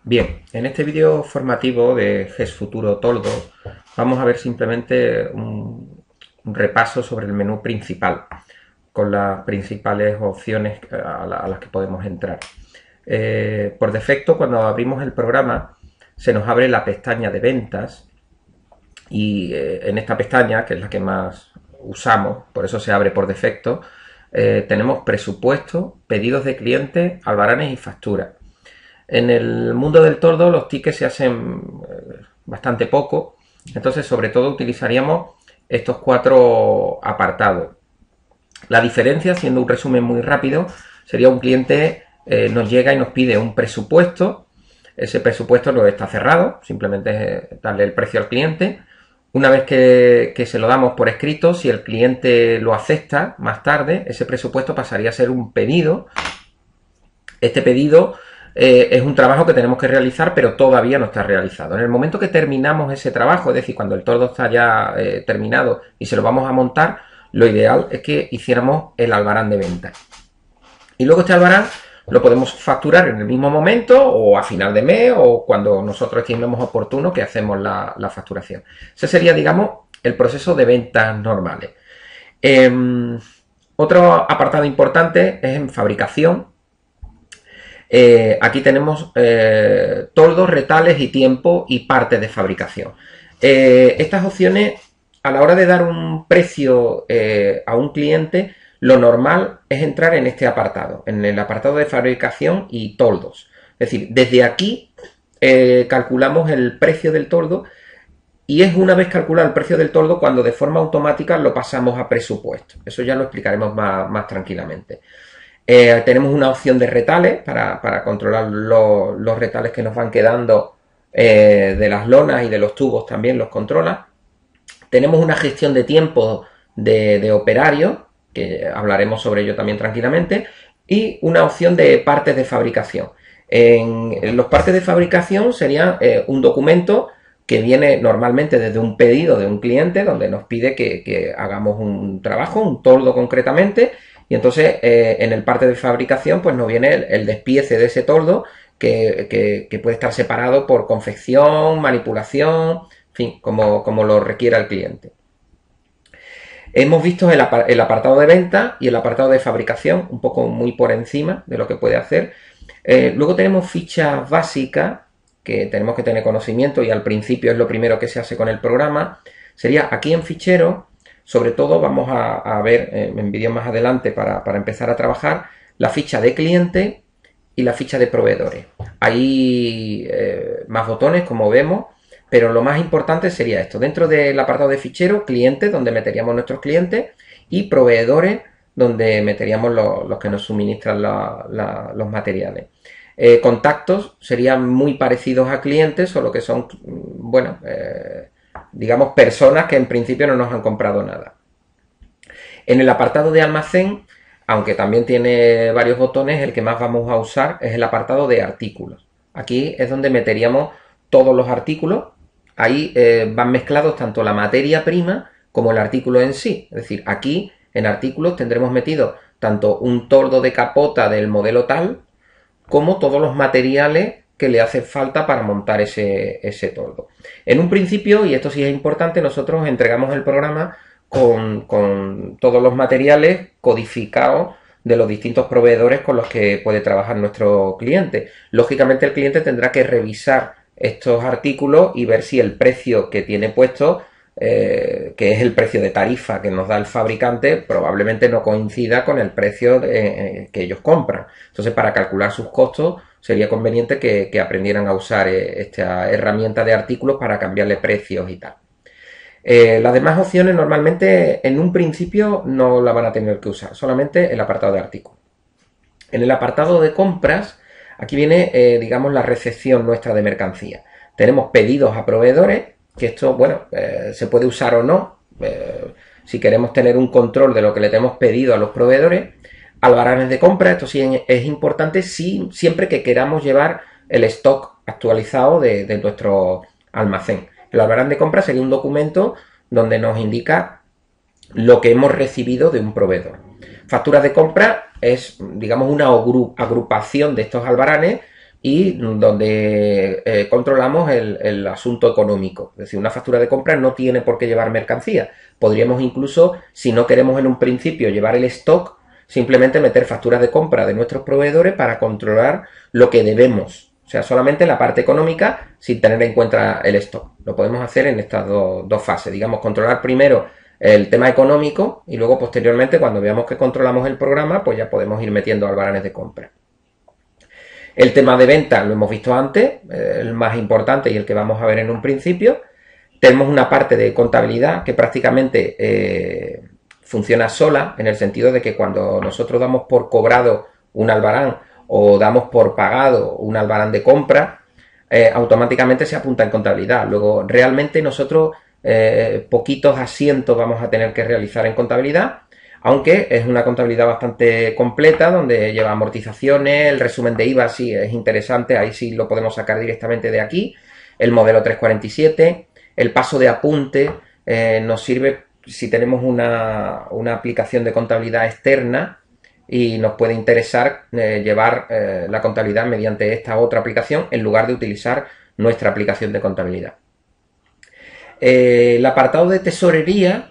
Bien, en este vídeo formativo de GES Futuro Toldo vamos a ver simplemente un repaso sobre el menú principal con las principales opciones a las que podemos entrar. Por defecto, cuando abrimos el programa se nos abre la pestaña de ventas y en esta pestaña, que es la que más usamos, por eso se abre por defecto, tenemos presupuesto, pedidos de clientes, albaranes y facturas. En el mundo del tordo los tickets se hacen bastante poco, entonces sobre todo utilizaríamos estos cuatro apartados. La diferencia, siendo un resumen muy rápido, sería un cliente nos llega y nos pide un presupuesto. Ese presupuesto no está cerrado, simplemente es darle el precio al cliente. Una vez que se lo damos por escrito, si el cliente lo acepta más tarde, ese presupuesto pasaría a ser un pedido. Este pedido es un trabajo que tenemos que realizar, pero todavía no está realizado. En el momento que terminamos ese trabajo, es decir, cuando el tordo está ya terminado y se lo vamos a montar, lo ideal es que hiciéramos el albarán de venta. Y luego este albarán lo podemos facturar en el mismo momento o a final de mes o cuando nosotros estimemos oportuno que hacemos la facturación. Ese sería, digamos, el proceso de ventas normales. Otro apartado importante es en fabricación. Aquí tenemos toldos, retales y tiempo y partes de fabricación. Estas opciones, a la hora de dar un precio a un cliente, lo normal es entrar en este apartado, en el apartado de fabricación y toldos. Es decir, desde aquí calculamos el precio del toldo y es una vez calculado el precio del toldo cuando de forma automática lo pasamos a presupuesto. Eso ya lo explicaremos más tranquilamente. Tenemos una opción de retales para controlar los retales que nos van quedando de las lonas y de los tubos también los controla. Tenemos una gestión de tiempo de operario, que hablaremos sobre ello también tranquilamente, y una opción de partes de fabricación. En los partes de fabricación sería un documento que viene normalmente desde un pedido de un cliente donde nos pide que hagamos un trabajo, un toldo concretamente, y entonces en el parte de fabricación pues nos viene el despiece de ese toldo que puede estar separado por confección, manipulación, en fin, como lo requiera el cliente. Hemos visto el apartado de venta y el apartado de fabricación, un poco muy por encima de lo que puede hacer. Luego tenemos fichas básicas que tenemos que tener conocimiento y al principio es lo primero que se hace con el programa. Sería aquí en fichero. Sobre todo vamos a ver en vídeos más adelante para empezar a trabajar la ficha de cliente y la ficha de proveedores. Hay más botones como vemos, pero lo más importante sería esto. Dentro del apartado de fichero, clientes, donde meteríamos nuestros clientes, y proveedores, donde meteríamos los que nos suministran los materiales. Contactos serían muy parecidos a clientes, solo que son, bueno, digamos, personas que en principio no nos han comprado nada. En el apartado de almacén, aunque también tiene varios botones, el que más vamos a usar es el apartado de artículos. Aquí es donde meteríamos todos los artículos. Ahí van mezclados tanto la materia prima como el artículo en sí. Es decir, aquí en artículos tendremos metido tanto un toldo de capota del modelo tal como todos los materiales que le hace falta para montar ese toldo. En un principio, y esto sí es importante, nosotros entregamos el programa con todos los materiales codificados de los distintos proveedores con los que puede trabajar nuestro cliente. Lógicamente el cliente tendrá que revisar estos artículos y ver si el precio que tiene puesto, que es el precio de tarifa que nos da el fabricante, probablemente no coincida con el precio que ellos compran. Entonces, para calcular sus costos sería conveniente que aprendieran a usar esta herramienta de artículos para cambiarle precios y tal. Las demás opciones normalmente en un principio no la van a tener que usar, solamente el apartado de artículos. En el apartado de compras, aquí viene, digamos, la recepción nuestra de mercancía. Tenemos pedidos a proveedores, que esto, bueno, se puede usar o no, si queremos tener un control de lo que le tenemos pedido a los proveedores. Albaranes de compra, esto sí es importante siempre que queramos llevar el stock actualizado de nuestro almacén. El albarán de compra sería un documento donde nos indica lo que hemos recibido de un proveedor. Facturas de compra es, digamos, una agrupación de estos albaranes y donde controlamos el asunto económico. Es decir, una factura de compra no tiene por qué llevar mercancía. Podríamos incluso, si no queremos en un principio llevar el stock, simplemente meter facturas de compra de nuestros proveedores para controlar lo que debemos. O sea, solamente la parte económica sin tener en cuenta el stock. Lo podemos hacer en estas dos fases. Digamos, controlar primero el tema económico y luego posteriormente, cuando veamos que controlamos el programa, pues ya podemos ir metiendo albaranes de compra. El tema de venta lo hemos visto antes, el más importante y el que vamos a ver en un principio. Tenemos una parte de contabilidad que prácticamente funciona sola, en el sentido de que cuando nosotros damos por cobrado un albarán o damos por pagado un albarán de compra, automáticamente se apunta en contabilidad. Luego, realmente nosotros poquitos asientos vamos a tener que realizar en contabilidad, aunque es una contabilidad bastante completa, donde lleva amortizaciones, el resumen de IVA sí es interesante, ahí sí lo podemos sacar directamente de aquí, el modelo 347, el paso de apunte nos sirve si tenemos una aplicación de contabilidad externa y nos puede interesar llevar la contabilidad mediante esta otra aplicación en lugar de utilizar nuestra aplicación de contabilidad. El apartado de tesorería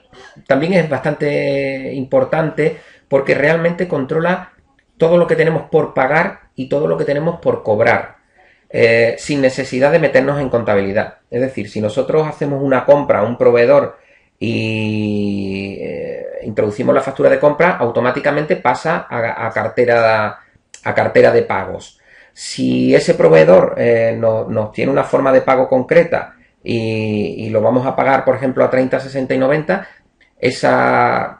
también es bastante importante porque realmente controla todo lo que tenemos por pagar y todo lo que tenemos por cobrar, sin necesidad de meternos en contabilidad. Es decir, si nosotros hacemos una compra a un proveedor y introducimos la factura de compra, automáticamente pasa a cartera de pagos. Si ese proveedor nos tiene una forma de pago concreta y lo vamos a pagar, por ejemplo, a 30, 60 y 90, esos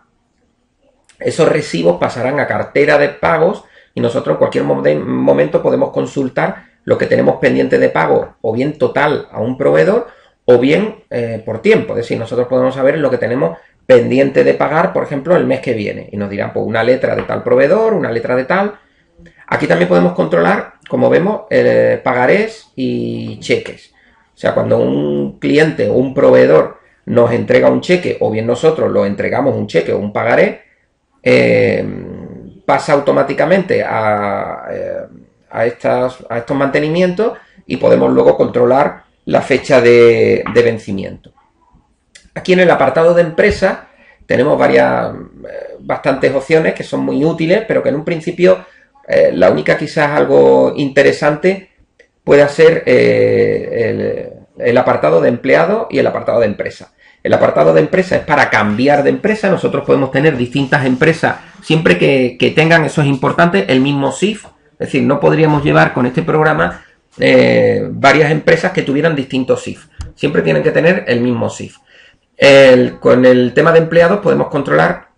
recibos pasarán a cartera de pagos y nosotros en cualquier momento podemos consultar lo que tenemos pendiente de pago, o bien total a un proveedor, o bien por tiempo. Es decir, nosotros podemos saber lo que tenemos pendiente de pagar, por ejemplo, el mes que viene. Y nos dirán, pues, una letra de tal proveedor, una letra de tal. Aquí también podemos controlar, como vemos, pagarés y cheques. O sea, cuando un cliente o un proveedor nos entrega un cheque, o bien nosotros lo entregamos un cheque o un pagaré, pasa automáticamente a estos mantenimientos y podemos luego controlar la fecha de vencimiento. Aquí en el apartado de empresa tenemos bastantes opciones que son muy útiles, pero que en un principio la única quizás algo interesante pueda ser el apartado de empleado y el apartado de empresa. El apartado de empresa es para cambiar de empresa. Nosotros podemos tener distintas empresas siempre que tengan, eso es importante, el mismo SIF. Es decir, no podríamos llevar con este programa varias empresas que tuvieran distintos SIF. Siempre tienen que tener el mismo SIF. Con el tema de empleados podemos controlar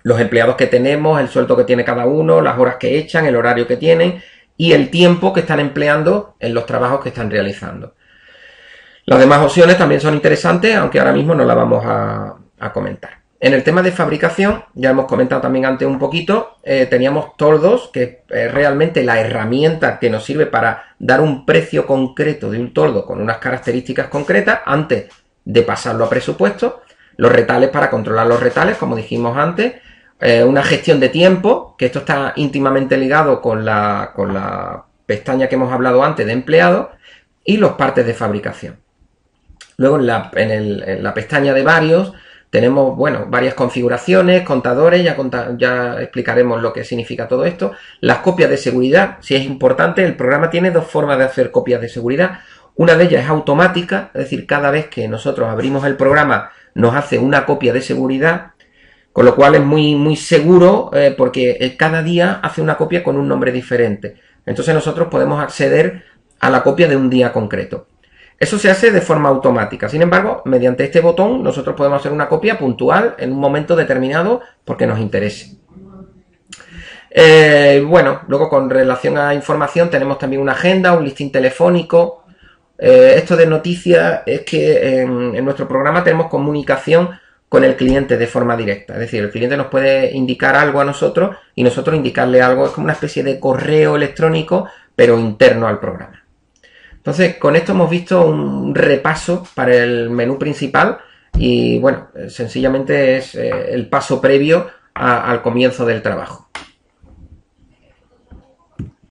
los empleados que tenemos, el sueldo que tiene cada uno, las horas que echan, el horario que tienen y el tiempo que están empleando en los trabajos que están realizando. Las demás opciones también son interesantes, aunque ahora mismo no las vamos a comentar. En el tema de fabricación, ya hemos comentado también antes un poquito, teníamos tordos, que es realmente la herramienta que nos sirve para dar un precio concreto de un tordo con unas características concretas antes de pasarlo a presupuesto. Los retales para controlar los retales, como dijimos antes. Una gestión de tiempo, que esto está íntimamente ligado con la pestaña que hemos hablado antes de empleados, y los partes de fabricación. Luego en la pestaña de varios tenemos, bueno, varias configuraciones, contadores, ya explicaremos lo que significa todo esto. Las copias de seguridad, si es importante, el programa tiene dos formas de hacer copias de seguridad. Una de ellas es automática, es decir, cada vez que nosotros abrimos el programa nos hace una copia de seguridad, con lo cual es muy seguro porque cada día hace una copia con un nombre diferente. Entonces nosotros podemos acceder a la copia de un día concreto. Eso se hace de forma automática. Sin embargo, mediante este botón nosotros podemos hacer una copia puntual en un momento determinado porque nos interese. Bueno, luego con relación a información tenemos también una agenda, un listín telefónico. Esto de noticias es que en nuestro programa tenemos comunicación con el cliente de forma directa. Es decir, el cliente nos puede indicar algo a nosotros y nosotros indicarle algo. Es como una especie de correo electrónico, pero interno al programa. Entonces, con esto hemos visto un repaso para el menú principal y, bueno, sencillamente es el paso previo al comienzo del trabajo.